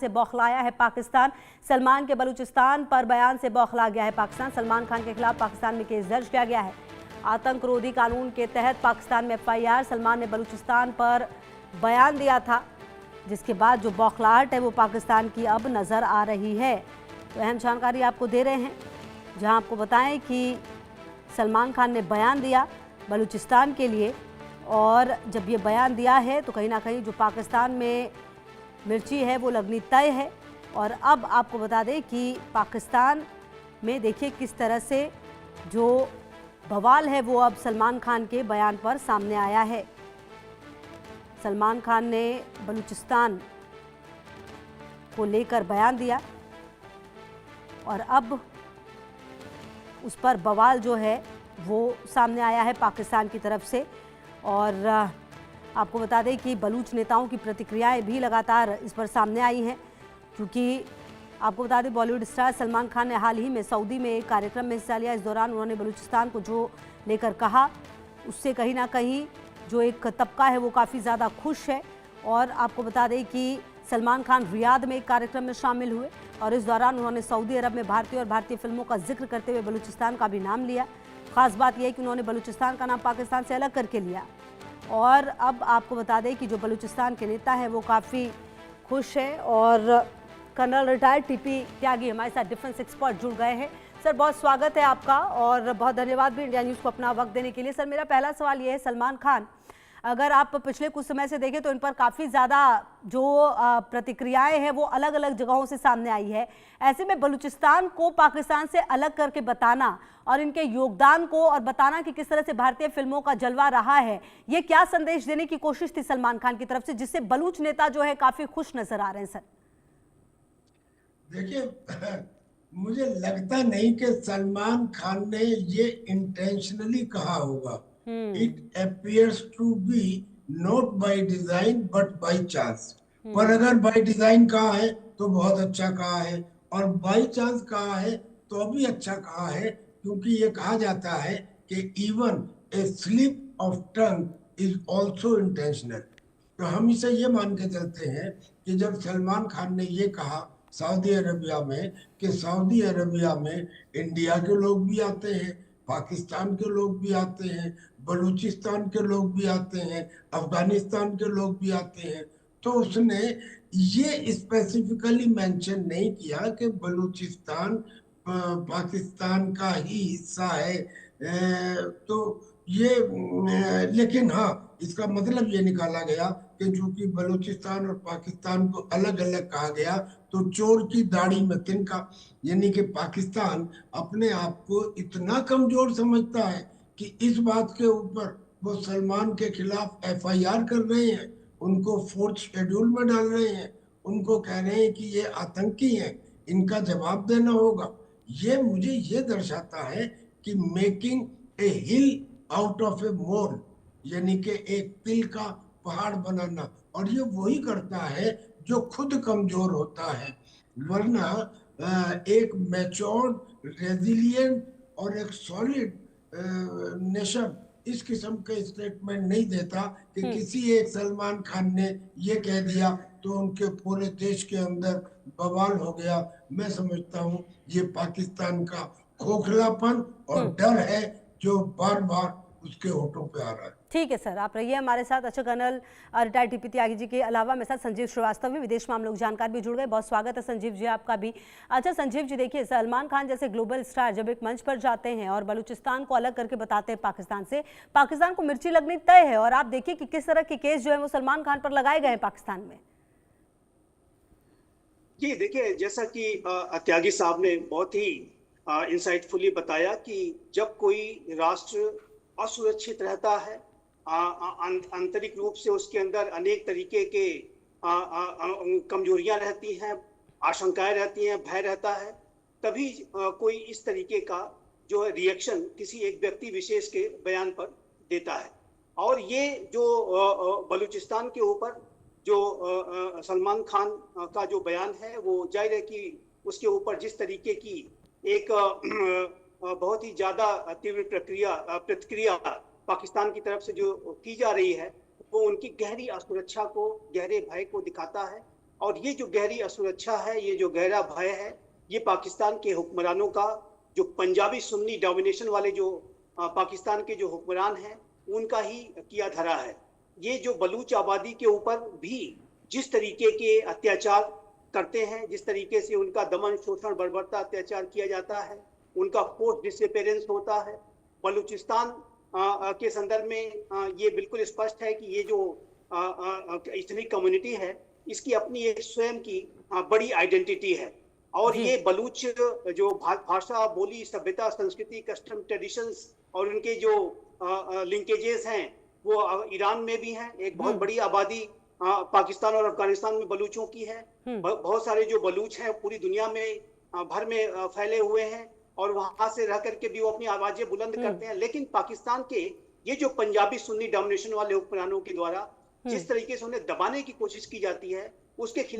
से बौखलाया है पाकिस्तान। सलमान के बलूचिस्तान पर बयान से बौखला गया है पाकिस्तान। सलमान खान के खिलाफ पाकिस्तान में केस दर्ज किया गया है। आतंक रोधी कानून के तहत पाकिस्तान में एफआईआर। सलमान ने बलूचिस्तान पर बयान दिया था, जिसके बाद जो बौखलाहट है वो पाकिस्तान की अब नज़र आ रही है। तो अहम जानकारी आपको दे रहे हैं, जहां आपको बताएं कि सलमान खान ने बयान दिया बलूचिस्तान के लिए, और जब ये बयान दिया है तो कहीं ना कहीं जो पाकिस्तान में मिर्ची है वो लगनी तय है। और अब आपको बता दें कि पाकिस्तान में देखिए किस तरह से जो बवाल है वो अब सलमान खान के बयान पर सामने आया है। सलमान खान ने बलूचिस्तान को लेकर बयान दिया और अब उस पर बवाल जो है वो सामने आया है पाकिस्तान की तरफ से। और आपको बता दें कि बलूच नेताओं की प्रतिक्रियाएं भी लगातार इस पर सामने आई हैं, क्योंकि आपको बता दें बॉलीवुड स्टार सलमान खान ने हाल ही में सऊदी में एक कार्यक्रम में हिस्सा लिया। इस दौरान उन्होंने बलूचिस्तान को जो लेकर कहा, उससे कहीं ना कहीं जो एक तबका है वो काफ़ी ज़्यादा खुश है। और आपको बता दें कि सलमान खान रियाद में एक कार्यक्रम में शामिल हुए और इस दौरान उन्होंने सऊदी अरब में भारतीय और भारतीय फिल्मों का जिक्र करते हुए बलूचिस्तान का भी नाम लिया। ख़ास बात यह है कि उन्होंने बलूचिस्तान का नाम पाकिस्तान से अलग करके लिया। और अब आपको बता दें कि जो बलूचिस्तान के नेता हैं वो काफ़ी खुश है। और कर्नल रिटायर्ड टीपी त्यागी हमारे साथ डिफेंस एक्सपर्ट जुड़ गए हैं। सर, बहुत स्वागत है आपका और बहुत धन्यवाद भी इंडिया न्यूज़ को अपना वक्त देने के लिए। सर, मेरा पहला सवाल ये है, सलमान खान, अगर आप पिछले कुछ समय से देखें तो इन पर काफ़ी ज़्यादा जो प्रतिक्रियाएं हैं वो अलग अलग जगहों से सामने आई है। ऐसे में बलूचिस्तान को पाकिस्तान से अलग करके बताना और इनके योगदान को और बताना कि किस तरह से भारतीय फिल्मों का जलवा रहा है, ये क्या संदेश देने की कोशिश थी सलमान खान की तरफ से, जिससे बलूच नेता जो है काफ़ी खुश नजर आ रहे हैं? सर देखिए, मुझे लगता नहीं कि सलमान खान ने ये इंटेंशनली कहा होगा। It appears to be not by design but by chance. पर अगर बाय डिजाइन कहा है तो बहुत अच्छा कहा है, और बाय चांस कहा है तो भी अच्छा कहा है, क्योंकि ये कहा जाता है कि even a slip of tongue is also intentional. तो हम इसे ये मान के चलते हैं कि जब सलमान खान ने ये कहा सऊदी अरबिया में, कि सऊदी अरबिया में इंडिया के लोग भी आते हैं, पाकिस्तान के लोग भी आते हैं, बलूचिस्तान के लोग भी आते हैं, अफगानिस्तान के लोग भी आते हैं, तो उसने ये स्पेसिफिकली मेंशन नहीं किया कि बलूचिस्तान पाकिस्तान का ही हिस्सा है। तो ये लेकिन हाँ, इसका मतलब ये निकाला गया कि चूंकि बलूचिस्तान और पाकिस्तान को अलग अलग कहा गया तो चोर की दाढ़ी में तिनका, यानी कि पाकिस्तान अपने आप को इतना कमजोर समझता है कि इस बात के ऊपर वो सलमान के खिलाफ एफआईआर कर रहे हैं, उनको फोर्थ शेड्यूल में डाल रहे हैं, उनको कह रहे हैं कि ये आतंकी हैं, इनका जवाब देना होगा। ये मुझे ये दर्शाता है कि making a hill out of a mole, यानी कि एक तिल का पहाड़ बनाना, और ये वही करता है जो खुद कमजोर होता है। वरना एक मैच्योर्ड, रेजिलिएंट और एक सॉलिड नेशन इस किस्म के स्टेटमेंट नहीं देता कि किसी एक सलमान खान ने ये कह दिया तो उनके पूरे देश के अंदर बवाल हो गया। मैं समझता हूँ ये पाकिस्तान का खोखलापन और डर है जो बार बार उसके होठों पे आ रहा है। ठीक है सर, आप रहिए हमारे साथ। अच्छा, colonel retired TP Tyagi ji के अलावा मेरे साथ संजीव श्रीवास्तव भी विदेश मामलों के जानकार भी जुड़ गए। बहुत स्वागत है संजीव जी आपका भी। अच्छा संजीव जी, देखिए सलमान खान जैसे ग्लोबल स्टार जब एक मंच पर जाते हैं और बलूचिस्तान को अलग करके बताते हैं पाकिस्तान से, पाकिस्तान को मिर्ची लगनी तय है। और आप देखिए कि किस तरह के केस जो है वो सलमान खान पर लगाए गए हैं पाकिस्तान में। जी देखिए, जैसा कि त्यागी साहब ने बहुत ही इंसाइटफुली बताया कि जब कोई राष्ट्र असुरक्षित रहता है, आंतरिक रूप से उसके अंदर अनेक तरीके के कमजोरियां रहती हैं, आशंकाएं रहती हैं, भय रहता है, तभी कोई इस तरीके का जो है रिएक्शन किसी एक व्यक्ति विशेष के बयान पर देता है। और ये जो बलूचिस्तान के ऊपर जो सलमान खान का जो बयान है, वो जाहिर है कि उसके ऊपर जिस तरीके की एक बहुत ही ज्यादा तीव्र प्रतिक्रिया पाकिस्तान की तरफ से जो की जा रही है, वो उनकी गहरी असुरक्षा को, गहरे भय को दिखाता है। और ये जो गहरी असुरक्षा है, ये जो गहरा भय है, ये पाकिस्तान के हुक्मरानों का, जो पंजाबी सुन्नी डोमिनेशन वाले जो पाकिस्तान के जो हुक्मरान हैं, उनका ही किया धरा है। ये जो बलूच आबादी के ऊपर भी जिस तरीके के अत्याचार करते हैं, जिस तरीके से उनका दमन, शोषण, बर्बरता, अत्याचार किया जाता है, उनका पोस्ट डिसअपीयरेंस होता है। बलूचिस्तान के संदर्भ में ये बिल्कुल स्पष्ट है कि ये जो इस्लामिक कम्युनिटी है, इसकी अपनी एक स्वयं की बड़ी आइडेंटिटी है। और ये बलूच जो भाषा, बोली, सभ्यता, संस्कृति, कस्टम, ट्रेडिशंस और उनके जो लिंकेजेस हैं, वो ईरान में भी हैं। एक बहुत बड़ी आबादी पाकिस्तान और अफगानिस्तान में बलूचों की है। बहुत सारे जो बलूच हैं पूरी दुनिया में भर में फैले हुए हैं, और वहां से रह करके भी वो अपनी आवाजें बुलंद करते हैं। लेकिन पाकिस्तान के ये जो पंजाबी सुन्नी डोमिनेशन वाले हुक्मरानों के द्वारा जिस तरीके से उन्हें दबाने की कोशिश की जाती है, उसके खिलाफ